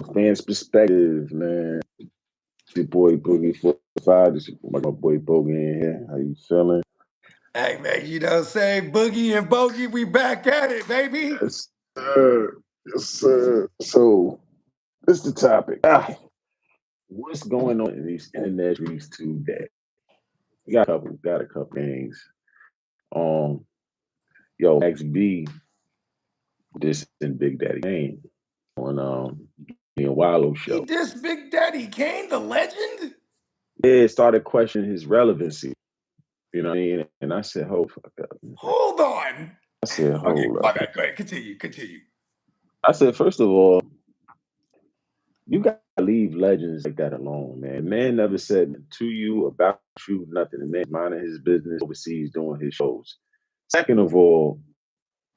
Fans' perspective, man. Your boy Boogie 45. This is my boy Boogie in here. How you feeling? Hey, man, you know what I'm saying? Boogie and Bogey, we back at it, baby. Yes, sir. Yes, sir. So, this is the topic. What's going on in these internet streets today? We got a couple things. Um, Max B, this and Big Daddy Kane on me and Wallow He show. dissed Big Daddy Kane, the legend? Yeah, it started questioning his relevancy. You know what I mean? And I said, hold fuck up. Hold on. I said, Okay, hold my up. bad. Go ahead. Continue. I said, first of all, you gotta leave legends like that alone, man. Man never said to you about you nothing. The man minding his business overseas doing his shows. Second of all,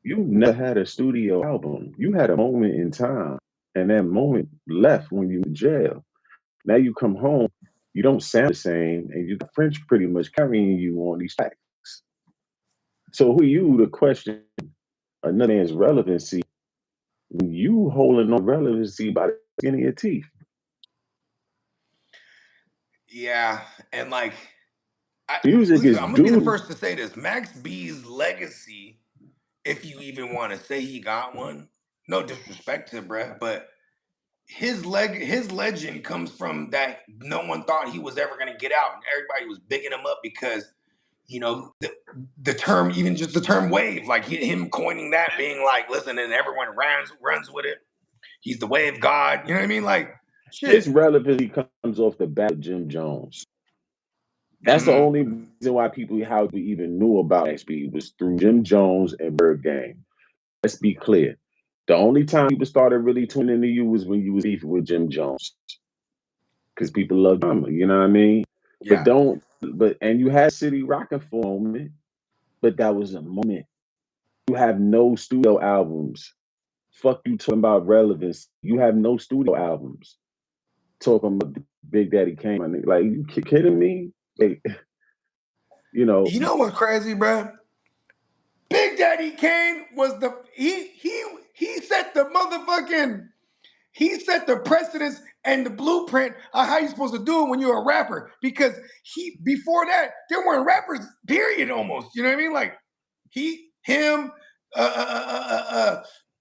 you never had a studio album. You had a moment in time, and that moment left when you were in jail. Now you come home, you don't sound the same, and you got French pretty much carrying you on these tracks. So who are you to question another man's relevancy when you holding on relevancy by the skin of your teeth? Yeah, and like, Music is I'm gonna be the due. first to say this. Max B's legacy, if you even want to say he got one, no disrespect to bruh, but his legend comes from that no one thought he was ever gonna get out, and everybody was bigging him up because the term, even just the term wave, like him coining that, being like, listen, and everyone runs with it. He's the wave god. You know what I mean? Like, His shit. relevancy comes off the back of Jim Jones. That's the only reason why how we even knew about XP was through Jim Jones and Bird Gang. Let's be clear. The only time people started really tuning into you was when you was beefing with Jim Jones. Because people love drama, you know what I mean? Yeah. And you had City Rockin' for a moment, but that was a moment. You have no studio albums. Fuck you talking about relevance. You have no studio albums. Talking about Big Daddy Kane, my nigga. Like, you kidding me? Like, you know. You know what's crazy, bro? Big Daddy Kane was he set the motherfucking he set the precedence and the blueprint of how you're supposed to do it when you're a rapper. Because before that, there weren't rappers, period, almost. You know what I mean? Like him,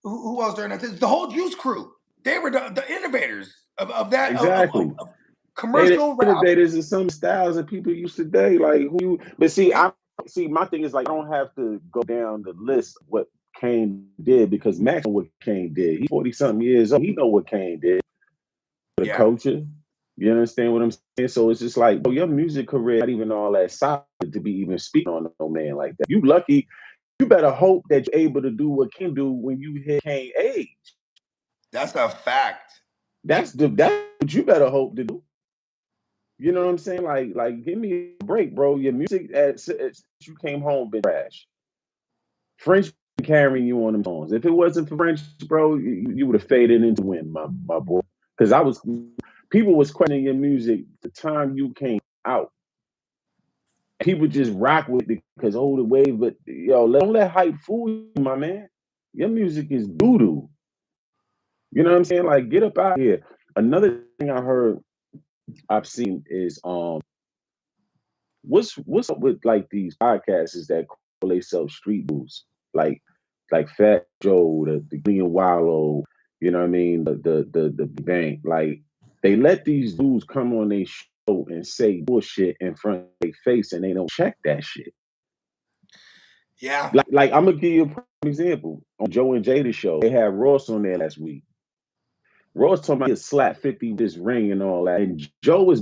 who else during that? The whole Juice Crew. They were the innovators of that Exactly. of They the commercial rap. innovators in some styles that people used today. Like but see, my thing is like I don't have to go down the list of what Kane did because Max know what Kane did. He's 40 something years old. He know what Kane did for the Yeah. culture. You understand what I'm saying? So it's just like, your music career not even all that solid to be even speaking on no man like that. You lucky. You better hope that you're able to do what Kane do when you hit Kane age. That's a fact. That's what you better hope to do. You know what I'm saying? Like, give me a break, bro. Your music you came home been trash. French carrying you on them songs. If it wasn't for French, bro, you would have faded into wind, my boy. Because people was questioning your music the time you came out. People just rock with it because the wave, but don't let hype fool you, my man. Your music is doo doo. You know what I'm saying? Like, get up out here. Another thing I've seen is what's up with like these podcasts that call themselves street booze, like Fat Joe, the Glenn Wallow, you know what I mean, the bank, like they let these dudes come on their show and say bullshit in front of their face and they don't check that shit. Yeah. Like I'm gonna give you a prime example on Joe and Jada show. They had Ross on there last week. Ross talking about he slap 50 with his ring and all that. And Joe was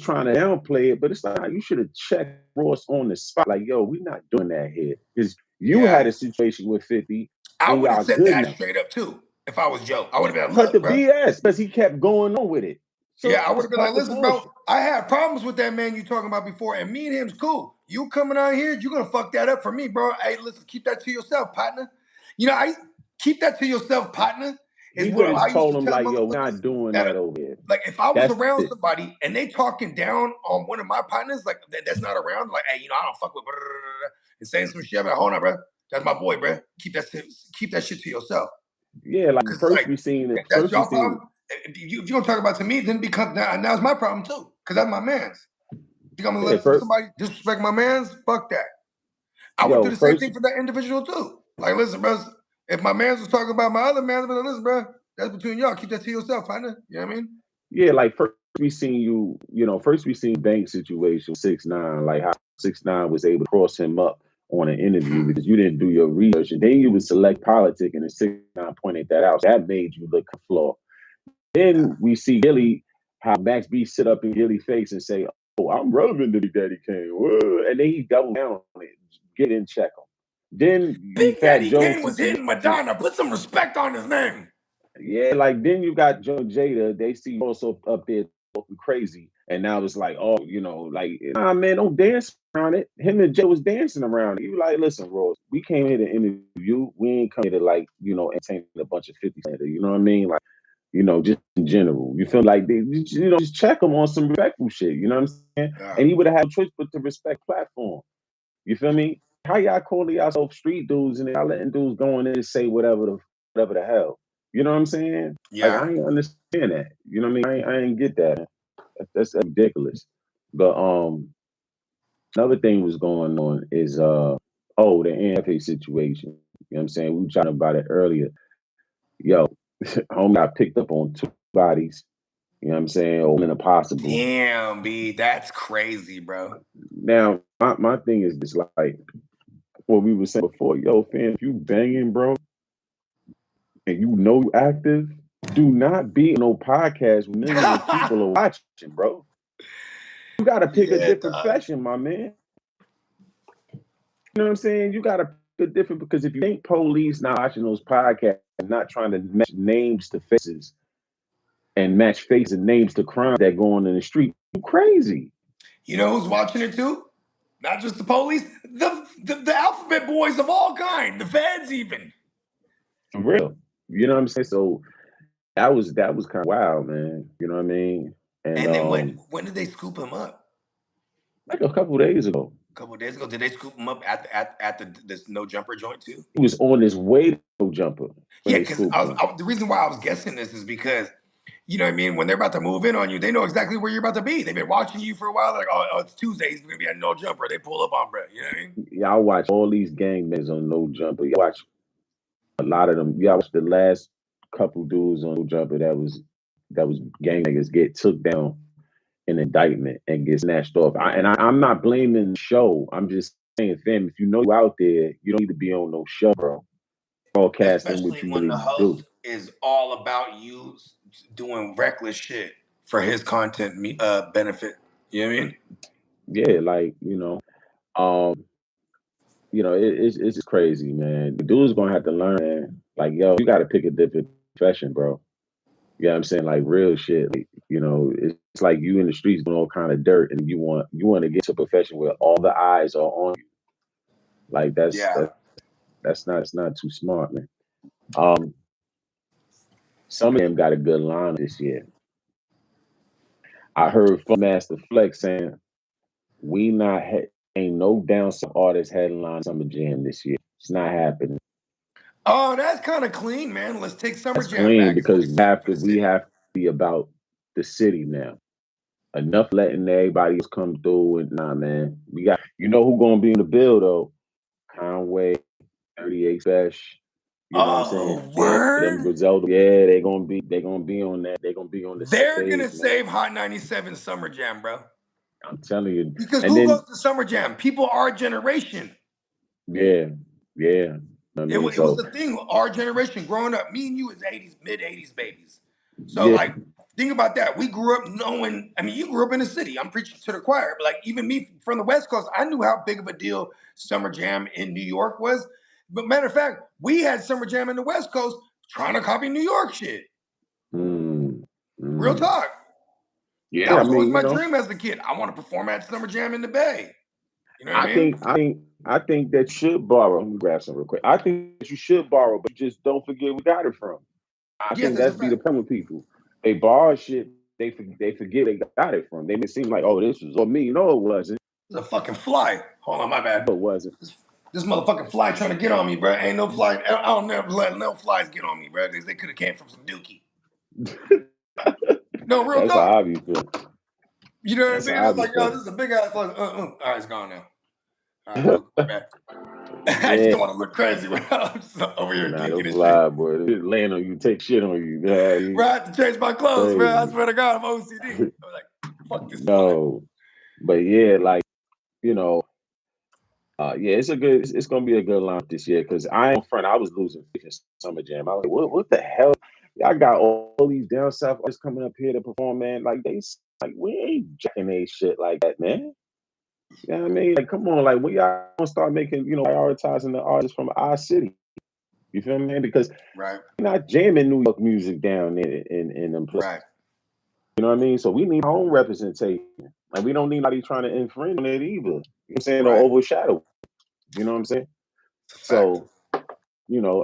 trying to downplay it, but it's like you should have checked Ross on the spot. Like, yo, we're not doing that here. Because you Yeah. had a situation with 50 I and would have y'all said good that now. straight up too if I was Joe. I would have been like, Cut the look, bro. BS because he kept going on with it. So Yeah, I would have just been cut like, the listen, bro, bullshit. I had problems with that man you talking about before, and me and him's cool. You coming out here, you're gonna fuck that up for me, bro. Hey, listen, keep that to yourself, partner. You know, I keep that to yourself, partner. Is He what could have I used told to him tell like, yo, we're motherfuckers not doing that that over here. like if I was That's around it. somebody and they talking down on one of my partners, like that's not around, like, hey, I don't fuck with and saying some shit. I'm like, hold on, bro. That's my boy, bro. Keep that shit to yourself. Yeah, like Cause first like we seen it. that's First we y'all seen problem. if you're gonna talk about to me, then now it's my problem too, because that's my man's. You gonna let somebody disrespect my man's? Fuck that. I would do the same thing for that individual too. Like, listen, bro, if my man's was talking about my other man, but listen, bro, that's between y'all. Keep that to yourself, partner. You know what I mean? Yeah, like first we seen first we seen Bank situation 6ix9ine, like how 6ix9ine was able to cross him up on an interview because you didn't do your research, and then you would select politic, and then 6ix9ine pointed that out. So that made you look flawed. Then we see Gilly, how Max B sit up in Gilly's face and say, "Oh, I'm relevant to Big Daddy Kane," whoa, and then he doubled down on it, get in check him. Then Big Daddy Kane was hitting Madonna. Put some respect on his name. Yeah, like then you got Joe and Jada. They see also up there talking crazy, and now it's like, oh, like, nah, man, don't dance around it. Him and Jay was dancing around it. You like, listen, Rose, we came here to interview you. We ain't come here to like, entertain a bunch of 50 Cent. You know what I mean? Like, just in general. You feel like just check him on some respectful shit. You know what I'm saying? Yeah. And he would have had a choice but to respect platform. You feel me? How y'all calling yourself street dudes and y'all letting dudes go in there and say whatever the hell? You know what I'm saying? Yeah. Like, I ain't understand that. You know what I mean? I ain't get that. That's ridiculous. But another thing was going on is the NFA situation. You know what I'm saying? We were talking about it earlier. Yo, homie got picked up on 2 bodies. You know what I'm saying? Or in a possible. Damn, B, that's crazy, bro. Now, my thing is just like what we were saying before. Yo, fam, if you banging, bro, and you active, do not be in no podcast when millions of people are watching, bro. You gotta pick a different profession, my man. You know what I'm saying? You gotta pick a different, because if you ain't police not watching those podcasts and not trying to match names to faces and match faces and names to crime that go on in the street, you crazy. You know who's watching it too? Not just the police, the alphabet boys of all kind, the feds even. For real. You know what I'm saying? So that was kind of wild, man. You know what I mean? And then when did they scoop him up? Like a couple days ago. A couple days ago, did they scoop him up at this No Jumper joint too? He was on his way to No Jumper. Yeah, because the reason why I was guessing this is because, you know what I mean, when they're about to move in on you, they know exactly where you're about to be. They've been watching you for a while. Like, oh, it's Tuesday. He's gonna be at No Jumper. They pull up on Brett. You know what I mean? Y'all watch all these gangbangers on No Jumper. Y'all watch a lot of them. Y'all watch the last couple dudes on No Jumper that was gangbangers get took down in indictment and get snatched off. I'm not blaming the show. I'm just saying, fam, if you know you out there, you don't need to be on no show, bro. Broadcasting what you when really the host is all about you doing reckless shit for his content benefit. You know what I mean? Yeah, like, it's just crazy, man. The dude's gonna have to learn, man. Like, yo, you gotta pick a different profession, bro. You know what I'm saying? Like, real shit. Like, it's like you in the streets doing all kind of dirt, and you want to get to a profession where all the eyes are on you. Like, that's not too smart, man. Some of them got a good line this year. I heard Master Flex saying, ain't no downside artist headline Summer Jam this year. It's not happening. Oh, that's kind of clean, man. Let's take Summer Jam clean back. Because we have to be about the city now. Enough letting everybody else come through, and nah, man. We got, who gonna be in the bill though? Conway, 38 Special. You know what I'm saying? Word? Them Griselda, yeah, they're gonna be on that. They're gonna be on the They're stage, gonna save Hot 97 Summer Jam, bro. I'm telling you. Because who goes to Summer Jam? People our generation. Yeah. It was the thing, our generation growing up. Me and you as mid-80s babies. So like, think about that. We grew up knowing, I mean, you grew up in the city. I'm preaching to the choir, but like even me from the West Coast, I knew how big of a deal Summer Jam in New York was. But matter of fact, we had Summer Jam in the West Coast trying to copy New York shit. Real talk. Yeah, that was always my dream as a kid. I want to perform at Summer Jam in the Bay. You know what I mean? I think that should borrow. Let me grab some real quick. I think that you should borrow, but you just don't forget where we got it from. I think that's be the problem with people. They borrow shit, they forget they got it from. They may seem like, oh, this was on me. No, it wasn't. It's a fucking fly. Hold on, my bad. No, it wasn't. This motherfucking fly trying to get on me, bro. Ain't no fly. I don't never let no flies get on me, bro. They could have came from some dookie. No, real That's talk. how I be feeling. You know what I That's mean? how I It's be like, yo, feeling. this is a big ass one. All right, it's gone now. All right, cool. My bad. I just Yeah. don't want to look crazy, bro. I'm just over here Nah, geeking don't and shit. fly, boy. They laying on you, take shit on you. Yeah, Bro, I have to change my clothes, bro. I crazy. swear to God, I'm OCD. I'm like, fuck this fly. No, but yeah, like you know, yeah, it's gonna be a good lineup this year because I ain't front. I was losing faith in Summer Jam. I was like, what the hell? Y'all got all these down south artists coming up here to perform, man. Like like we ain't jacking they shit like that, man. You know what I mean? Like, come on, like we y'all gonna start making, prioritizing the artists from our city. You feel me? Because Right, we're not jamming New York music down there in them places. right. You know what I mean? So we need our own representation. And we don't need anybody trying to infringe on it either. You know what I'm saying? Or Right. overshadow. You know what I'm saying? It's a fact. So,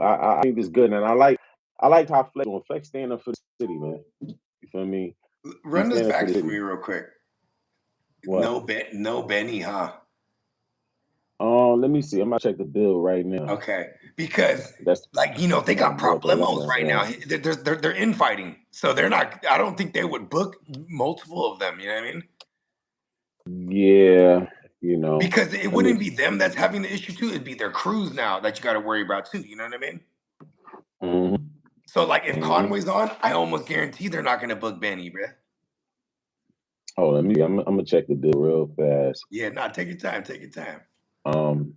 I think it's good. And I like how Flex doing. Flex stand up for the city, man. You feel me? Run He's this standing for back the for me city. real quick. What? No Benny, huh? Let me see. I'm gonna check the bill right now. Okay, because That's like they I got brought prop that up limos right now. right. They're infighting, so they're not. I don't think they would book multiple of them. You know what I mean? Yeah, Because it let me wouldn't be them that's having the issue too. It'd be their crews now that you got to worry about too. You know what I mean? hmm So like if hmm Conway's on, I almost guarantee they're not gonna book Benny, bruh. Oh, I'm gonna check the bill real fast. Yeah, nah, take your time. Take your time. Um,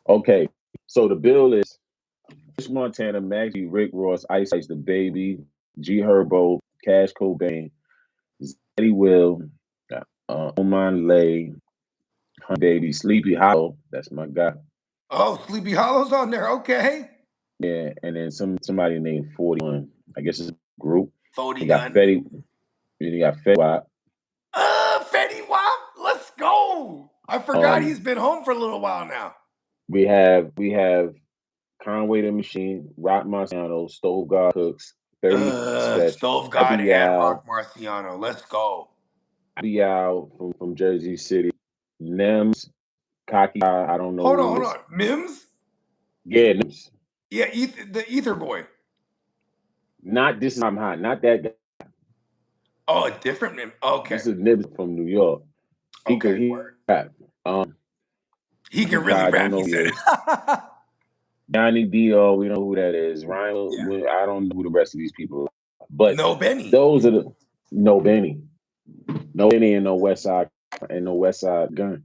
okay. So the bill is Chris Montana, Max G, Rick Ross, Ice Ice, The Baby, G Herbo, Cash Cobain, Zeddy Will, Oman Lay, Hun Baby, Sleepy Hollow. That's my guy. Oh, Sleepy Hollow's on there. Okay. Yeah, and then somebody named 41. I guess it's a group. 40 You got gun. Fetty. You got Fetty Wap. Fetty Wap. Let's go. I forgot he's been home for a little while now. We have Conway the Machine, Rock Marciano, Stove God Cooks, 30 Special, Stove God and Abial, Rock Marciano. Let's go. from Jersey City, Nems, Kaki. I don't know Hold who on. Mims? Yeah, Nems. Yeah, the Ether Boy. Not this. I'm hot. Not that guy. Oh, a different Mims. Okay. This is Nibs from New York. He Word. rap. He can really I rap. don't know He who he said. is. Johnny Dio, we know who that is. Ryan, Yeah. I don't know who the rest of these people are. But No Benny. those are no Benny. No Benny and no West Side Gun.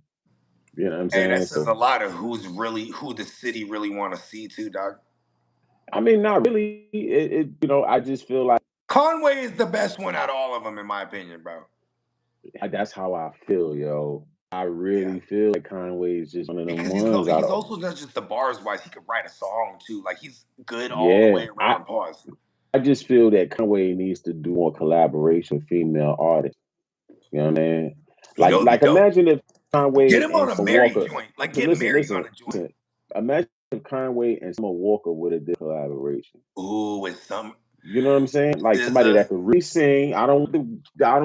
You know what I'm Hey, saying? that says a lot of who the city really want to see too, dog. I mean, not really. I just feel like Conway is the best one out of all of them, in my opinion, bro. that's how I feel, yo. I really feel like Conway is just one of them Because ones he's also not just the bars wise. He could write a song too. Like he's good all the way around. Pause. I just feel that Conway needs to do more collaboration with female artists. You know what I mean? Like imagine if Conway get him on and a Summer Mary Walker. joint. Like So get Mary on a joint. listen. Imagine if Conway and Summer Walker would have did collaboration. Ooh, with some. You know what I'm saying? Like somebody that could really sing. I don't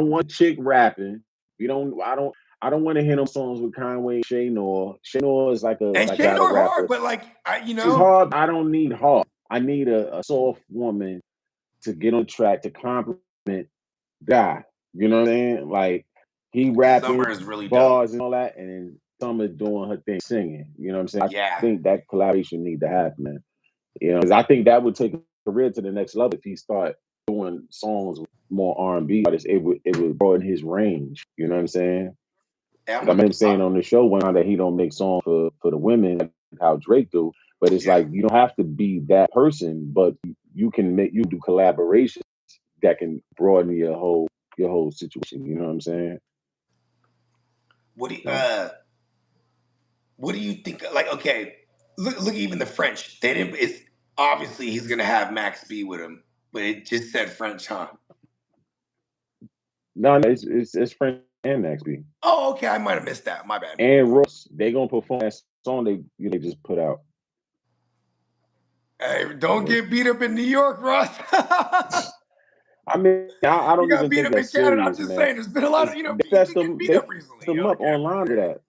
want chick rapping. I don't want to hear no songs with Conway and Shay Noir. Shay Noir is like a battle rapper. Hard, but like she's hard. I don't need hard. I need a soft woman to get on track to compliment guy. You know what I'm saying? Like he rapping Summer is really bars dope. and all that, and then Summer doing her thing singing. You know what I'm saying? Yeah. I think that collaboration need to happen, man. Because I think that would take a career to the next level if he start doing songs with more R&B artists. It would broaden his range. You know what I'm saying? I remember him saying on the show one time that he don't make songs for the women like how Drake do, but it's like you don't have to be that person, but you do collaborations that can broaden your whole situation. You know what I'm saying? What do you think? Like, okay, look, even the French. They didn't. It's obviously he's gonna have Max B with him, but it just said French, huh? No, it's French and Max B. Oh, okay. I might have missed that. My bad. And Ross, they gonna perform that song they just put out. Hey, don't get beat up in New York, Ross. I mean, I don't even think that's Canada. I'm serious, just man. saying, there's been a lot of They fessed them recently. up online over that.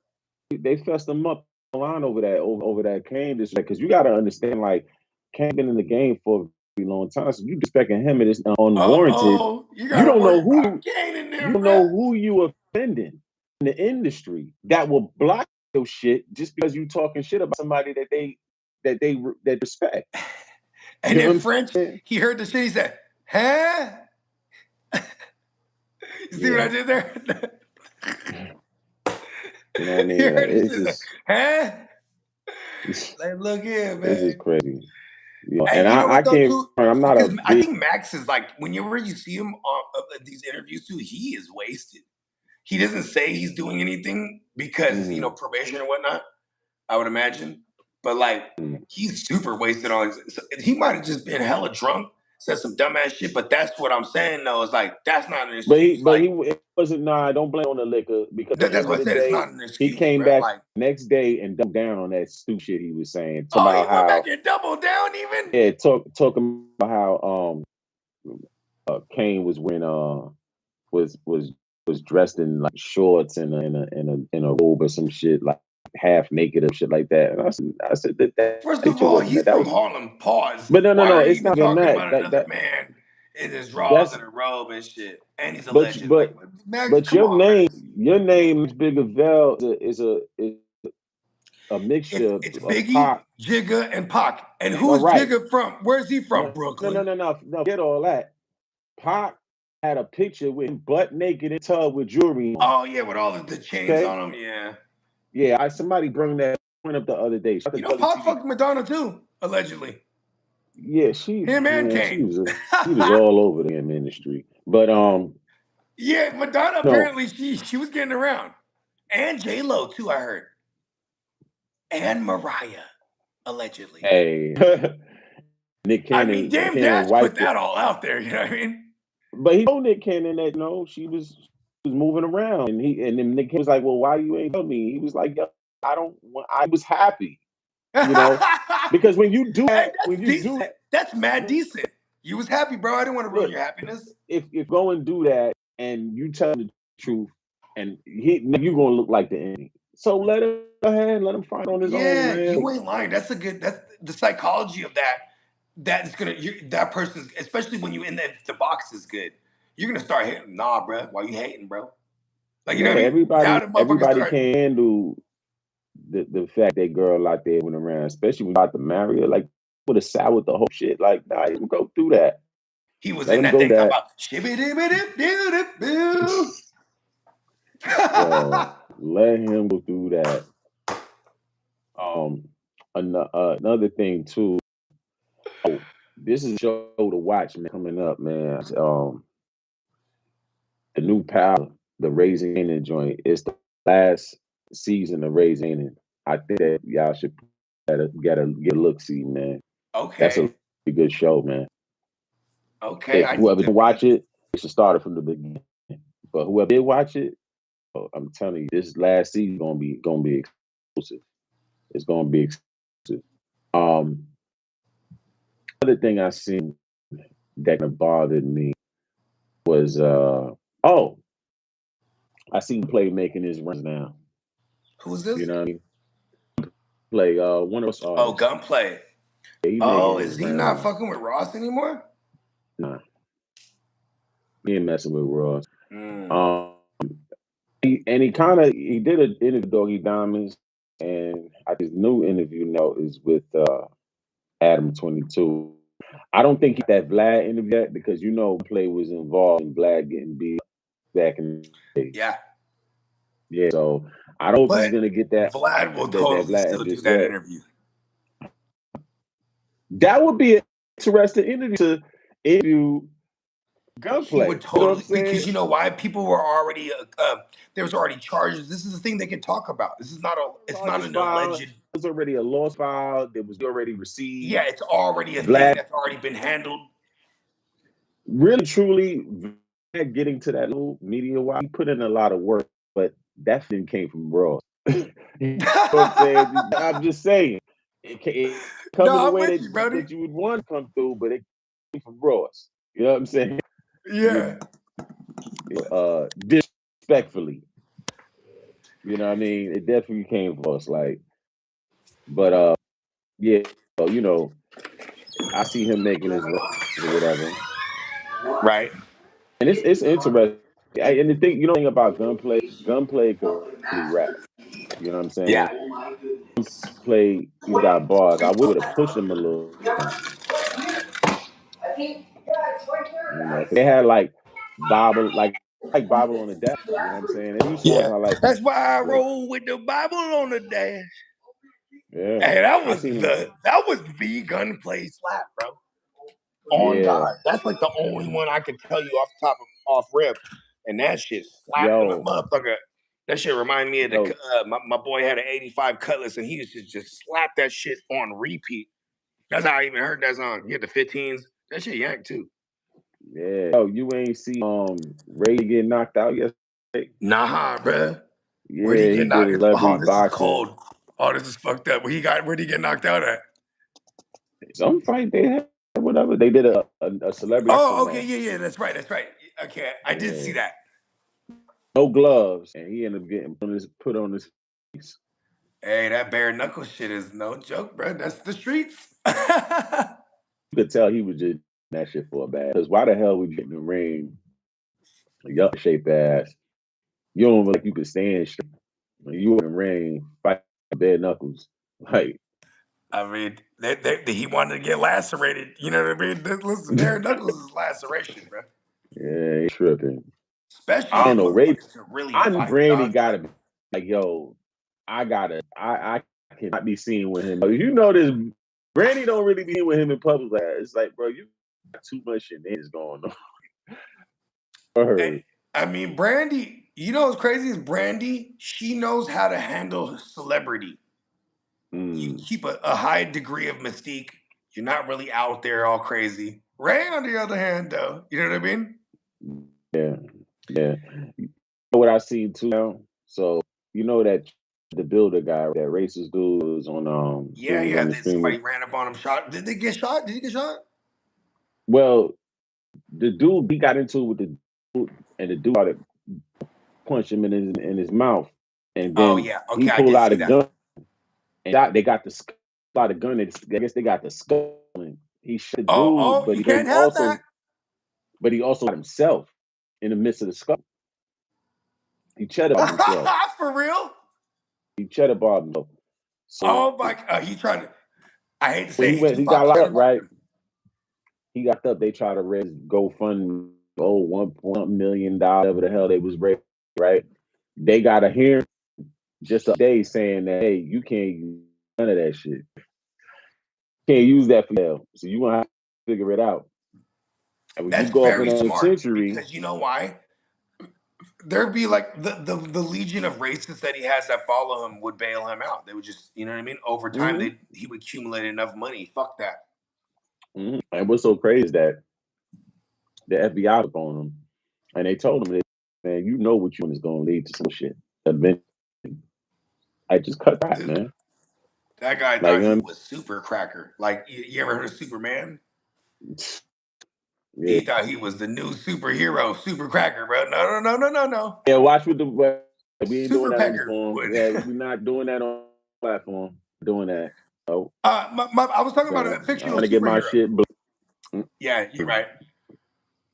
They fessed them up online over that Kane this because you got to understand, like Kane been in the game for a very long time, so you expecting him it is unwarranted You You gotta don't know worry who about gaining you them, don't bruh. know who you offending in the industry that will block your shit just because you talking shit about somebody that respect. And You know then what I'm French, saying? he heard the shit. He said, "Huh? You see what I Yeah. did there?" You know what I He mean? Like heard the it's shit. Like, just huh? it's Like, look here, just man. crazy. You know, Hey, and you know I what though, can't too? I'm not a Because I big think Max is like, whenever you see him on these interviews too, he is wasted. He doesn't say he's doing anything because probation or whatnot. I would imagine, but like he's super wasted on. He might have just been hella drunk, said some dumbass shit. But that's what I'm saying though. Is like that's not an excuse. but Like it wasn't don't blame on the liquor because at the that's end of what I the said. It's day not an he excuse, came bro. back Like, next day and doubled down on that stupid shit he was saying. Talking oh, he about went back how and doubled down even. yeah, talking about how Kane was wearing was dressed in like shorts and a robe or some shit like half naked or shit like that. And I said that First of picture all, wasn't he's that. That from was Harlem. Pause. but Why no, are you it's even not even talking that. about another man in his drawers That's and a robe and shit? And he's a but legend. Like, Max, but come on, Max. your name is Bigger Vel is a mixture It's of Biggie, Pac. Jigga, and Pac. And All who's right. Jigga from? Where's he from? No. Brooklyn. Get all that. Pac had a picture with him butt naked in tub with jewelry on. Oh yeah, with all the chains Okay. on him. Yeah. Yeah, somebody brought that point up the other day. Shout out You to know, Gully Pac TV. fucked Madonna too, allegedly. Yeah, Him and she Kane. was all over the damn industry. But Yeah, Madonna no, apparently she was getting around, and J Lo too. I heard, and Mariah, allegedly. hey, Nick I mean, Cannon damn, Dash put wiped it. that all out there. You know what I mean? But he told Nick Cannon that she was moving around, and then Nick Cannon was like, "Well, why you ain't tell me?" He was like, "Yo, I was happy, you know, because Hey, that's when you do decent. that, That's mad decent. You was happy, bro. I didn't want to ruin look, your happiness. if go and do that, and you tell the truth, and you gonna look like the enemy. So let him go ahead, let him fight on his own, Yeah, man. you ain't lying. That's the psychology of that. That is that person's, especially when you in the box is good. You're gonna start hitting. Nah, bro. Why you hating, bro? Like, you know Yeah, what I mean? Now the motherfucker everybody start. can't handle the fact that girl out there went around, especially when you about to marry her. Like, would have soured the whole shit. Like, nah, let him go through that. He was Let in him that go thing talking that. about shibby-dibby-dib-dib-doo. Yo, let him go through that. Another thing too. Oh, this is a show to watch, man. Coming up, man. The new Power, the Raising Kanan joint. It's the last season of Raising Kanan. I think that y'all should get a look see, man. That's a Okay. really good show, man. Okay. If I need whoever to didn't watch it, they should start it from the beginning. But whoever did watch it, I'm telling you, this last season gonna be exclusive. It's gonna be exclusive. Um, other thing I seen that bothered me was I seen Play making his runs now. Who's this? You know what I mean? Play one of us Oh, artists. Gunplay. Yeah, he making Oh, his is he not rounds. fucking with Ross anymore? Nah, he ain't messing with Ross. Mm. Um, he did an interview with Doggy Diamonds, and his new interview now is with Adam 22. I don't think that Vlad interview yet because Play was involved in Vlad getting beat back in the day. Yeah. Yeah, so I don't know if he's But gonna get that Vlad will that totally Vlad still do just that yet. interview. That would be an interesting interview to interview He Gunplay. would You know what I'm totally, because saying? you know why? People were already there was already charges. This is the thing they can talk about. This is not it's not Charges an filed. alleged. There's already a loss filed that was already received. Yeah, it's already a thing Vlad that's already been handled. really truly Vlad getting to that level media wise, he put in a lot of work, but that didn't came from Ross. You know what I'm saying? I'm just saying. It come in the No, I'm way with you, buddy. that you would want to come through, but it came from Ross. You know what I'm saying? Yeah. Disrespectfully. You know what I mean? It definitely came from us. Like, but yeah, so, I see him making his runs or whatever. Right. And it's interesting. And the thing, about Gunplay could really rap. You know what I'm Yeah. saying? Play, got bars. I would have pushed him a little, because they had like Bible, like Bible on the dash. You know what I'm saying? A few songs Yeah. I like from That's why I Gunplay. roll with the Bible on the dash. Yeah, Hey, I seen him. that was the Gunplay slap, bro. On Yeah, God. That's like the only one I could tell you off rip. And that shit slapped in the yo, motherfucker. That shit remind me of yo, my boy had an 85 Cutlass and he used to just slap that shit on repeat. That's how I even heard that song. He had the 15s. That shit yank too. yeah. Yo, you ain't see Ray get knocked out yesterday? Nah, bruh. Where'd he Yeah, he get did a knocked? celebrity Oh, this is boxing. cold. Oh, this is fucked up. Where'd he get knocked out at? Some fight they had, whatever. They did a celebrity boxing Oh, okay, match. yeah, that's right. Okay, I did see Yeah, that. no gloves, and he ended up getting put on his face. Hey, that bare knuckle shit is no joke, bro. That's the streets. You could tell he was just that shit for a bad. Because why the hell would you get in the ring, yuck shape ass? You don't look like you could stand straight. When you in the ring, fight bare knuckles. Like, I mean, he wanted to get lacerated. You know what I mean? Listen, bare knuckles is laceration, bro. yeah, he tripping. Especially I if don't know. Ray, motherfuckers can really I knew fight, Brandy dog. gotta be like, yo, I cannot be seen with him. You know this. Brandy don't really be with him in public. Like that. It's like, bro, you got too much shenanigans going on. I mean, Brandy, you know what's crazy is Brandy, she knows how to handle celebrity. You keep a high degree of mystique. You're not really out there all crazy. Ray, on the other hand, though, you know what I mean? Yeah. You know what I see too now? So you know that the builder guy, that racist dude was on was on the stream. Somebody ran up on him, shot. Did they get shot? Did he get shot? Well, the dude, he got into it with the dude, and the dude started punch him in his mouth, and Oh then yeah, he okay, I pulled did out see a that. gun, and they got the out of gun. I guess they got the skull. And he shot the dude, You can't have that. but he also shot himself in the midst of the skull. He cheddar bombed himself. For real? He cheddar bombed himself. So Oh my! He tried to. I hate to when say, it, he just he got about locked cheddar up, bombed right? him. He got up. They tried to raise GoFundMe, $1 million, whatever the hell they was raising, right? They got a hearing just a day saying that, hey, you can't use none of that shit. Can't use that for hell. So you gonna have to figure it out. And when you That's go up in very that smart century, because you know why? There'd be like the legion of racists that he has that follow him would bail him out. They would just, you know what I mean? Over time, he would accumulate enough money. Fuck that. and what's so crazy is that the FBI was on him, and they told him, man, you know what you is gonna lead to some shit. I just cut that, Dude, man. that guy Like, thought he was super cracker. Like, you ever heard of Superman? yeah. He thought he was the new superhero, super cracker, bro. No. Yeah, watch with the we ain't doing Super that on the pecker platform. would. Yeah, we're not doing that on the platform. Doing that. So, I was talking about a I'm fictional gonna get my superhero. shit. Yeah, you're right.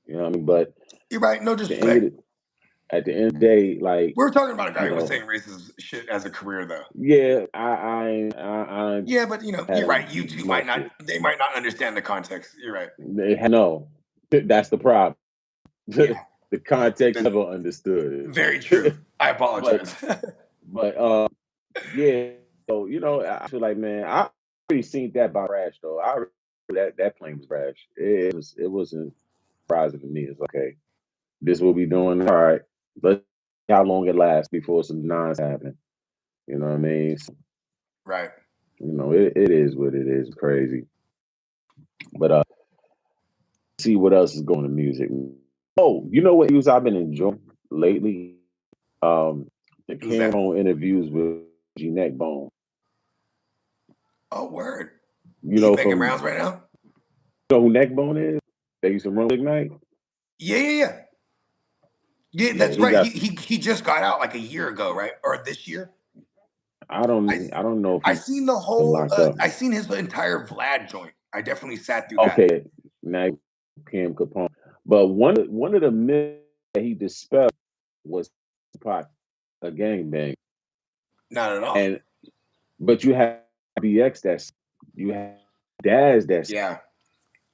You know what I mean? But You're right. No at the end of disrespect. the day, like, We were talking about a guy you who was know, saying racist shit as a career, though. yeah, I Yeah, but you're right. You two my might not. shit. They might not understand the context. You're right. No, that's the problem. Yeah, The context that's never understood very it. true. I but apologize. but yeah. So I feel like, man, I already seen that by crash though. I already that plane was crash. It wasn't surprising to me. It's okay. This will be doing all right. Let's see how long it lasts before some nonsense happen. You know what I mean? So, Right. it is what it is. Crazy. But see what else is going in music. Oh, you know what news I've been enjoying lately? The Who's that? Cameron interviews with G Neckbone. Oh, word. You He's know making from rounds right now. you know who Neckbone is? They used to run Big Night. Yeah. Yeah, Yeah, that's he right. got. He just got out like a year ago, right? Or this year. I don't know if I he's seen the been whole. locked up. I seen his entire Vlad joint. I definitely sat through that. Okay, now Cam Capone. But one of the myths that he dispelled was Tupac a gangbang. Not at all. And but you have BX that's you have Daz that's Yeah.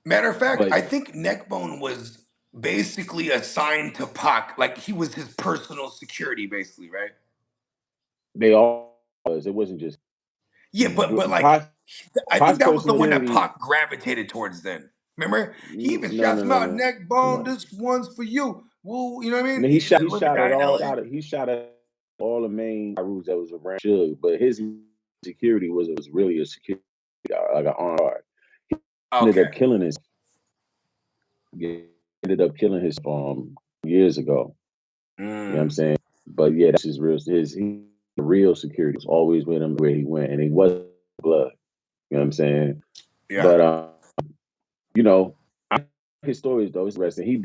Matter of fact, but I think Neckbone was basically assigned to Pac, like he was his personal security, basically, right? they all was. It wasn't just Yeah, but like Pac, I think Pac's that was the personal one that security. Pac gravitated towards then. Remember? He even No, shouts no, him no, out, no, Neckbone, no. this one's for you. Well, you know what I mean? No, He said, he look at shot that at in all LA. he shot at all the main rules that was around Suge, but his security was really a security guard, like an armed guard. He ended Okay. up killing his ended up killing his years ago. You know what I'm saying? But yeah, that's his real security was always with him where he went, and he wasn't blood. You know what I'm saying? Yeah. But you know, his stories though, it's interesting. He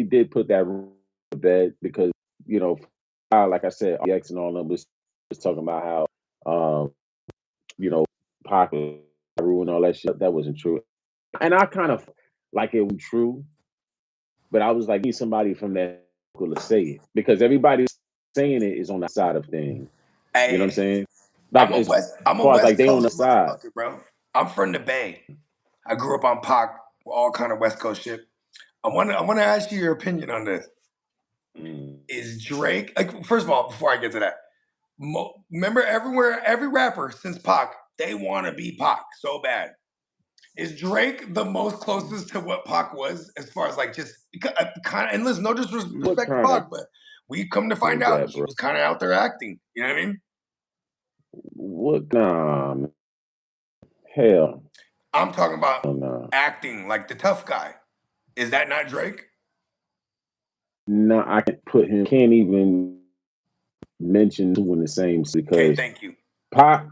did put that to bed because you know, like I said, X and all them was talking about how you know, Pac and all that shit. That wasn't true, and I kind of like it was true, but I was like, need somebody from that school to say it because everybody saying it is on the side of things. You know what I'm Hey, saying? Like as I'm a far as like West they on the Coast side. motherfucker, bro. I'm from the Bay. I grew up on Pac, all kind of West Coast shit. I wanna ask you your opinion on this. Is Drake like first of all, before I get to that, remember every rapper since Pac, they want to be Pac so bad. Is Drake the most closest to what Pac was as far as like just kind of and listen, no What disrespect to kind of Pac, but we come to find with out that, he bro? was kind of out there acting. You know what I mean? What? Nah, man. Hell, I'm talking about nah. acting like the tough guy. Is that not Drake? No, I can't put him. Can't even mention two in the same Okay, because thank you. Pac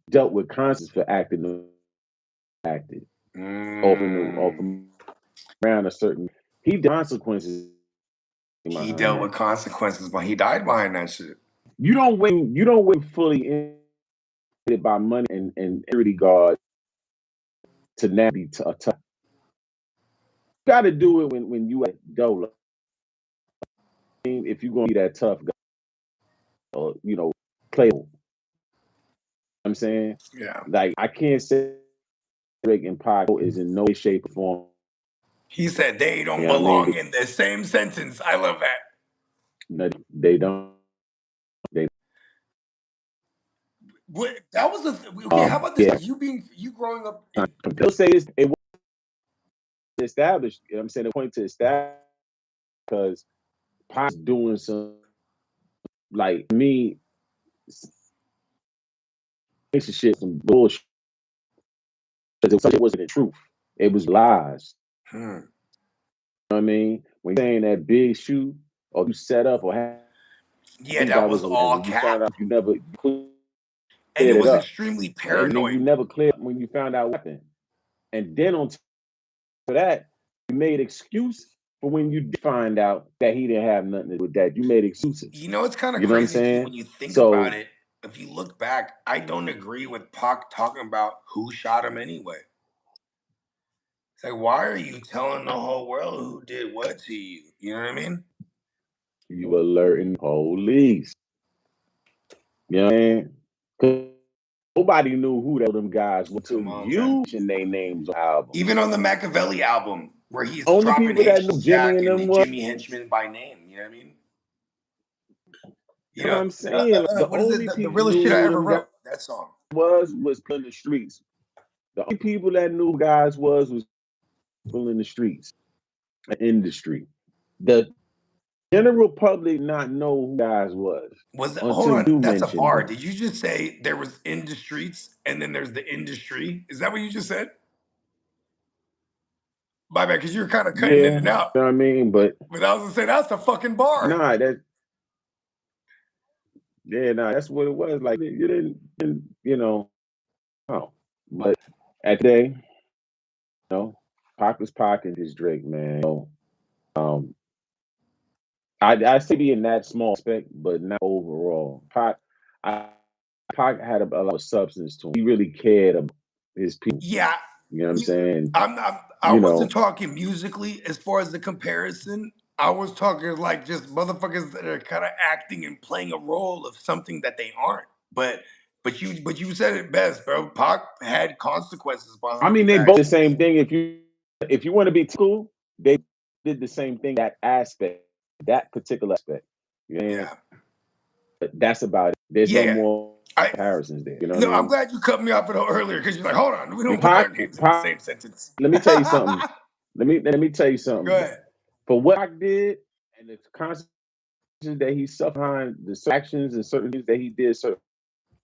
dealt with consequences for acted off around a certain. He dealt with consequences He behind dealt with that. consequences, but he died behind that shit. You don't win fully in by money and security guard to now be a tough. You got to do it when you at Dola. If you're gonna be that tough guy, or you know, playable. I'm saying, Yeah. like, I can't say Drake and Pac is in no way, shape, or form. He said they don't You know what I mean? belong in the same sentence. I love that. No, they don't. They What, that was okay. How about this? yeah. You growing up in They'll say it was established. You know what I'm saying the point to establish because Pac's doing some like me shit, some bullshit. Because it wasn't the truth. It was lies. You know what I mean? When you're saying that big shoe or you set up or have, I yeah, think that that was was and all when you found cap, out you never cleared and it it was up. extremely And then you paranoid. never cleared up when you found out what happened. And then on top of that, you made excuse for when you did find out that he didn't have nothing to do with that. You made excuses. You know, it's kind of You know what I'm crazy too saying? when you think about So it. If you look back, I don't agree with Pac talking about who shot him anyway. It's like, why are you telling the whole world who did what to you? You know what I mean? you alerting police. You know what I mean? 'Cause nobody knew who them guys were until Come on, man. you mentioned their names on albums. Even on the Machiavelli album, where he's Only dropping people that knew H Jimmy Jack and them and was, Jimmy Henchman by name. You know what I mean? You what know, I'm saying. Like, the what is it? only The people realest knew shit I who ever them guys wrote. That song. was in the streets. The only people that knew who guys was people in the streets, the industry. The general public not know who guys was Was that, hold until on, you that's a mentioned bar. them. Did you just say there was in the streets and then there's the industry? Is that what you just said? My bad, because you were kind of cutting in Yeah, and you out. know what I mean? But But I was gonna say that's a fucking bar. nah, that's what it was. Like you didn't you know, oh. But at the day, you know, Pac was Pac and his Drake, man. So, um, I say be in that small aspect, but not overall. I, Pac had a lot of substance to him. He really cared about his people. Yeah, You know what I'm you, saying? I'm not. I You wasn't know, talking musically as far as the comparison. I was talking like just motherfuckers that are kind of acting and playing a role of something that they aren't. But you said it best, bro. Pac had consequences I behind mean, his they both the actions. same thing. If you want to be cool, they did the same thing. That aspect, that particular aspect. You know what I mean? Yeah, But that's about it. There's no yeah. more I comparisons there. You know what no, I I'm mean? glad you cut me off earlier because you're like, hold on, we The don't put their Pac, names in the Pac, same sentence. let me tell you something. Let me tell you Go something. ahead. For what I did and the consequences that he suffered behind the certain actions and certain things that he did, certain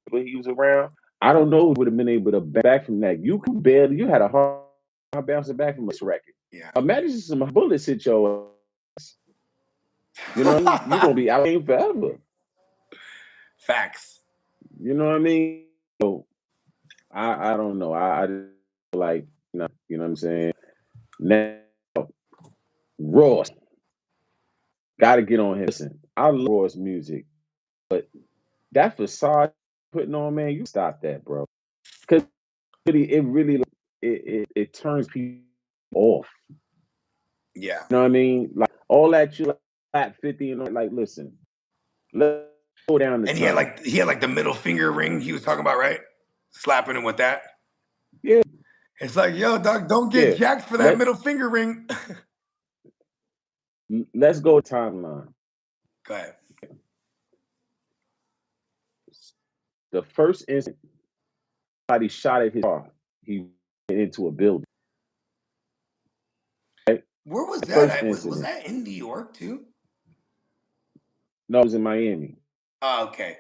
when he was around, I don't know if would have been able to bounce back from that. You could barely. You had a hard time bouncing back from this record. Yeah. Imagine some bullets hit your ass. You know what I mean? You're gonna be out here forever. Facts. You know what I mean? So I don't know. I just feel like you know what I'm saying. Now Ross got to get on him. Listen, I love Ross music, but that facade putting on, man, you stop that, bro. Because it really it turns people off. Yeah. You know what I mean? Like all that you like 50 and like, listen, let's go down the And tunnel. he had like the middle finger ring he was talking about, right? Slapping him with that. Yeah, It's like, yo, dog, don't get yeah. jacked for that Let middle finger ring. let's go timeline. Go ahead. The first instant somebody shot at his car, he went into a building. Right? Where was The that first at? Was incident. that in New York too? No, it was in Miami. Oh, okay.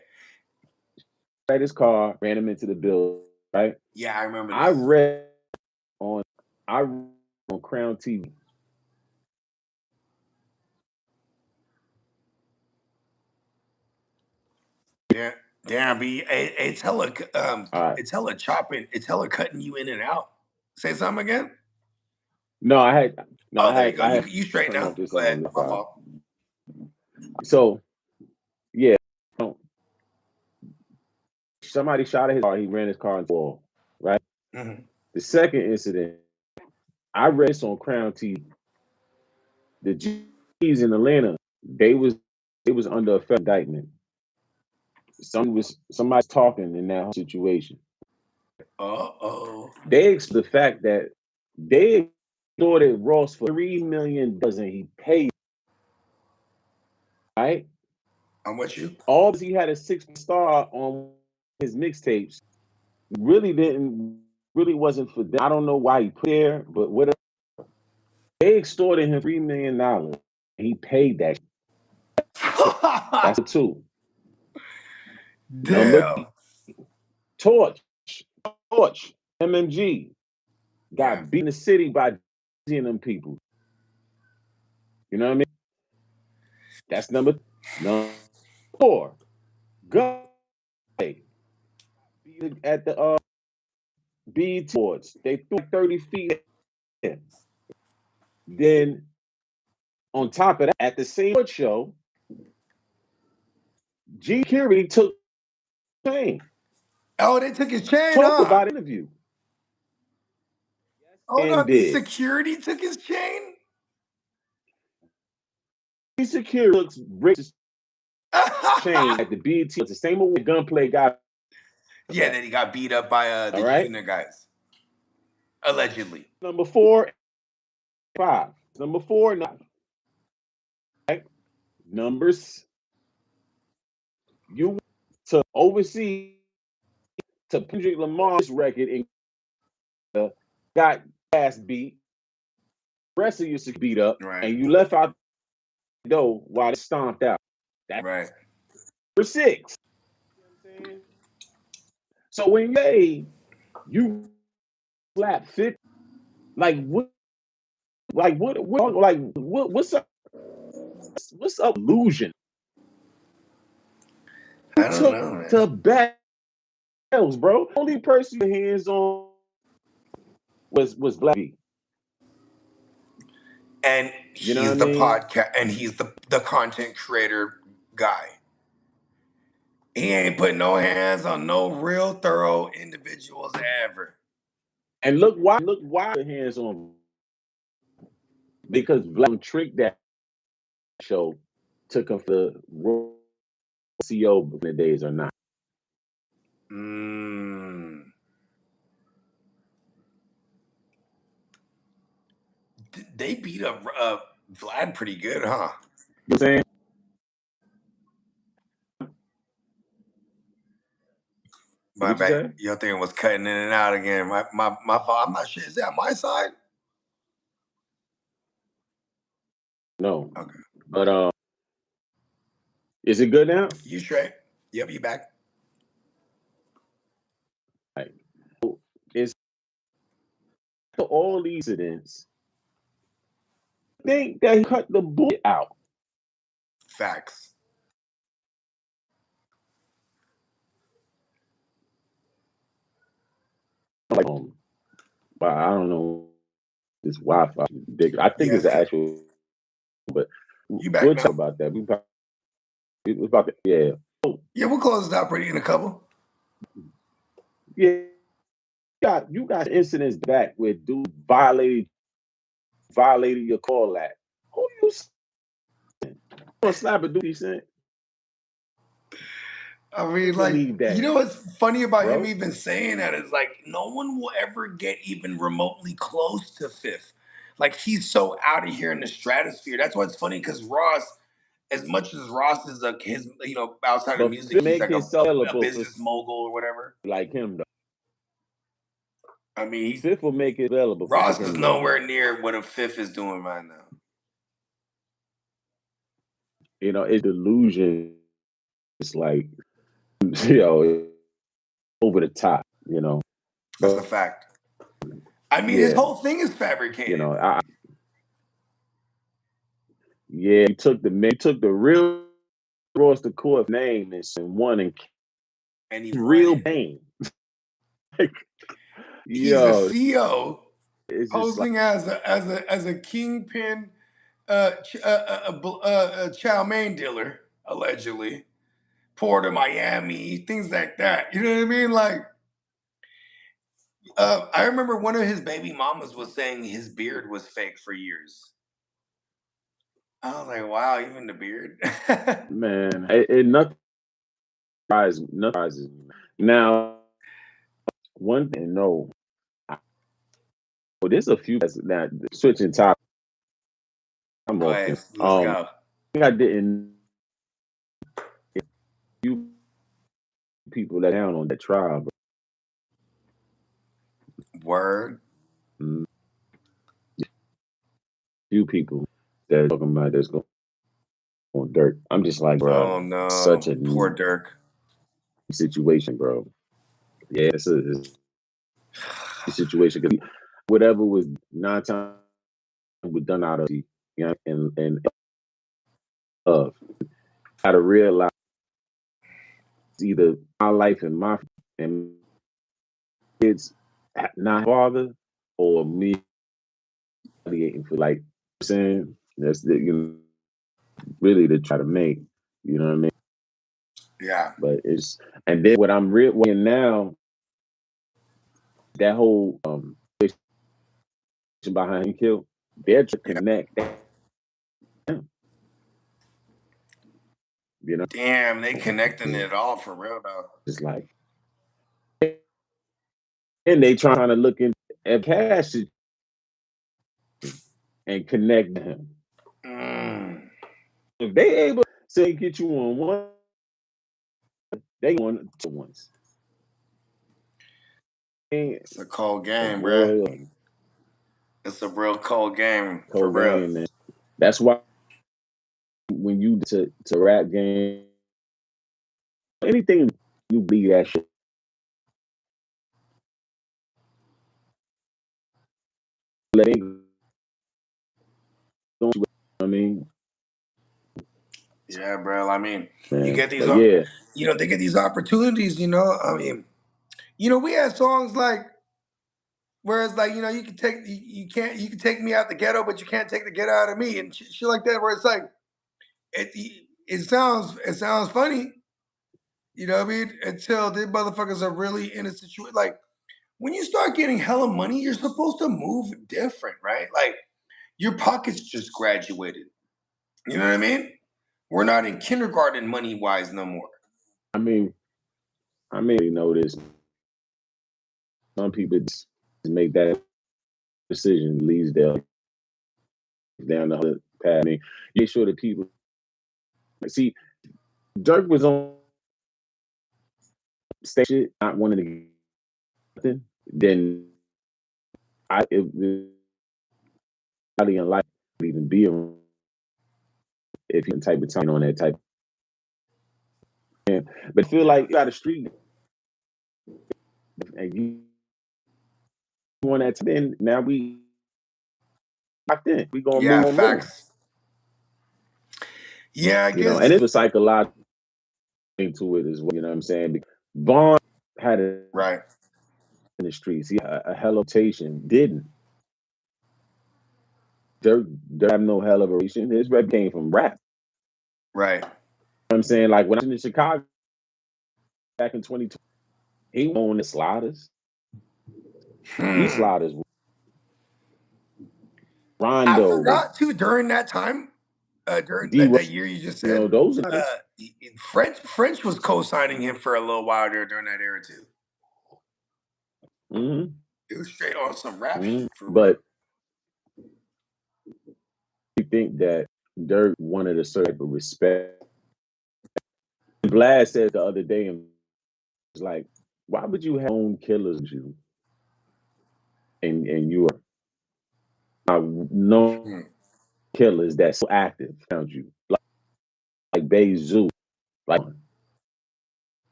At his car, ran him into the building. Right. Yeah, I remember I this. read on I read on Crown TV. Yeah. Damn, B. It's hella All right. it's hella chopping. It's hella cutting you in and out. Say something again? No, I had no, Oh, I there you had go. I You had you straight turned off now. this Go ahead. My Wi-Fi. fault. So yeah, um, somebody shot at his car. He ran his car into the wall. Right. Mhm. The second incident, I read this on Crown TV. The G's in Atlanta, they was under a federal indictment. Somebody's talking in that whole situation. Uh-oh. They the fact that they extorted Ross for $3 million and he paid. Right. I'm with you. All because he had a 6 star on his mixtapes. Really wasn't for them. I don't know why he put there, but whatever. They extorted him $3 million. He paid that. That's the two. Number Damn. three, Torch. Torch. MMG Yeah. got beat in the city by seeing them people. You know what I mean? That's number four. Gun at the BET Awards. They threw 30 feet in. Then on top of that, at the same show, G Curie took chain. Oh, they took his chain, Talked huh? about interview. Hold And on, the did. security took his chain? G Security looks breaks chain at the BET. It's the same award Gunplay got Yeah, that. that he got beat up by All the right. G-Unit guys. Allegedly. Number 4, 5. Number 4, 9. Right? Numbers you to oversee to Kendrick Lamar's record and got ass beat, rest of you beat up, Right. and you left out the door while they stomped out. That's Right. number 6. You know what I'm saying? So when you slap 50, like what's up? What's up? Illusion. I Who don't took know, man. to battles, bro? Only person hands on was Black B. And You know what I he's the mean? podcast and he's the content creator guy. He ain't putting no hands on no real thorough individuals ever. And look why the hands on. because Vlad tricked that show, took him for the CO in the days or not. They beat up Vlad pretty good, huh? You know what I'm saying? My bad. Your thing was cutting in and out again. My fault. I'm not sure. Is that my side? No. Okay. But is it good now? You straight? Yep, you back. Right. So it's all these incidents. I think that he cut the bullet out. Facts. Like, but I don't know. This Wi-Fi is big. I think it's the actual. But you back we'll now. talk about that. It was about yeah. Yeah, we'll close it out pretty in a couple. Yeah, you got incidents back where dude violated your call at. Who you gonna slap a dude? He said. I mean, like, you know what's funny about him even saying that is like no one will ever get even remotely close to Fifth. Like he's so out of here in the stratosphere. That's why it's funny because Ross, as much as Ross is like his, outside of music, he's like a business mogul or whatever. Like him though. I mean, Fifth will make it available. Ross is nowhere near what a Fifth is doing right now. You know, it's delusion. It's like, over the top. That's a fact. I mean, his whole thing is fabricated. He took the real Ross the Court name and won and he real Bane. He's the CEO posing as a kingpin chow mein dealer, allegedly. Port of Miami, things like that. You know what I mean? Like, I remember one of his baby mamas was saying his beard was fake for years. I was like, wow, even the beard. Man, nothing surprises me. Now, one thing, there's a few that's not switching topics. Let's go. I didn't. You people that down on that trial, bro. Word. Few people that are talking about that's going on Dirk. I'm just like, bro. Oh no, such a poor Dirk situation, bro. Yeah, it's a situation because whatever was 9 times was done out of and gotta realize it's either my life and kids not father or me for like saying that's the really to try to make, you know what I mean? Yeah. But it's and then what I'm realizing now, that whole behind him kill, they're to connect. Damn, they connecting it all for real though. It's like, and they trying to look at Cash and connect him. If they able to get you on one, they on two ones. It's a cold game, bro. It's a real cold game for real. Man. That's why when you to rap game, anything you believe that shit. I mean, yeah, bro. I mean, you get these, they get these opportunities. I mean, we had songs like, whereas like, you can take me out the ghetto, but you can't take the ghetto out of me, and shit like that. Where it's like, it sounds funny, you know what I mean? Until the motherfuckers are really in a situation like when you start getting hella money, you're supposed to move different, right? Like, Your pockets just graduated. You know what I mean? We're not in kindergarten money wise no more. I mean, you know this. Some people just make that decision, leads down the other path. I mean, make sure that people see Dirk was on stage, shit, not wanting to get nothing. Then it highly unlikely to even be around if you type of time on that type. But I feel like you got a street and you want that. Then now we locked in. We gonna Yeah, move. facts. Yeah, I You know, guess. and it's a psychological thing to it as well. You know what I'm saying? Vaughn had it Right. in the streets. He had a hell of rotation. Didn't Dirk have no hell of a rotation? His rep came from rap. Right. You know what I'm saying? Like when I was in Chicago back in 2020, he owned the sliders. These sliders. I Rondo was forgot too during that time, during D. that year you just You know, said, those are French was co-signing him for a little while during that era too. It was straight on some rap shit for real. But you think that Dirk wanted a certain type of respect. Vlad said the other day, and was like, why would you have own killers with you? And you are no killers that's so active around you. Like Bay Zoo, like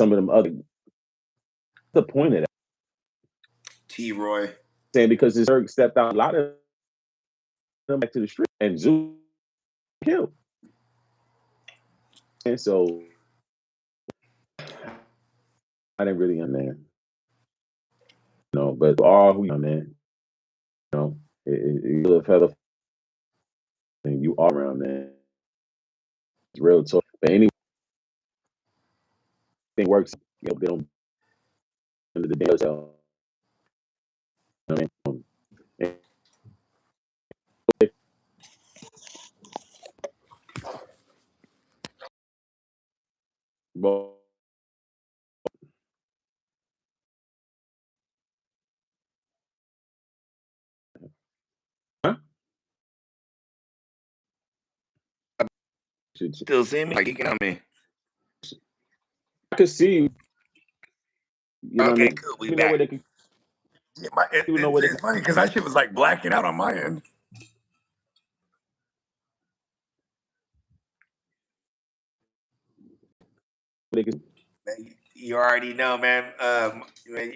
some of them other. The point of that. T-Roy. Saying because this Dirk stepped out, a lot of them back to the street and Zoo killed. And so I didn't really understand. No, but all who man, you know, you live hella and you are around, man. It's real talk. But anyway, thing works, you know, they don't under the damn cell. You know what I mean? Well, huh? Still see me? Like you can hear me. I could see you. You know what I Okay, mean? cool. We You know where back. they can. Yeah, You know where it's funny because that shit was like blacking out on my end. they can. You already know, man.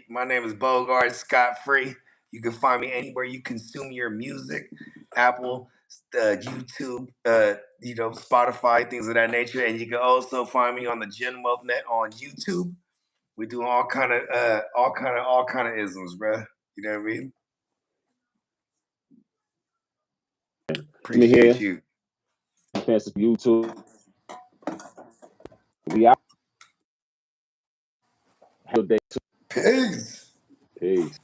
My name is Bogart Scott Free. You can find me anywhere you consume your music, Apple, YouTube, Spotify, things of that nature. And you can also find me on the Gen Wealth Net on YouTube. We do all kind of isms, bro. You know what I mean? Appreciate you. Fancy YouTube. We out. Have a day too. Peace. Peace.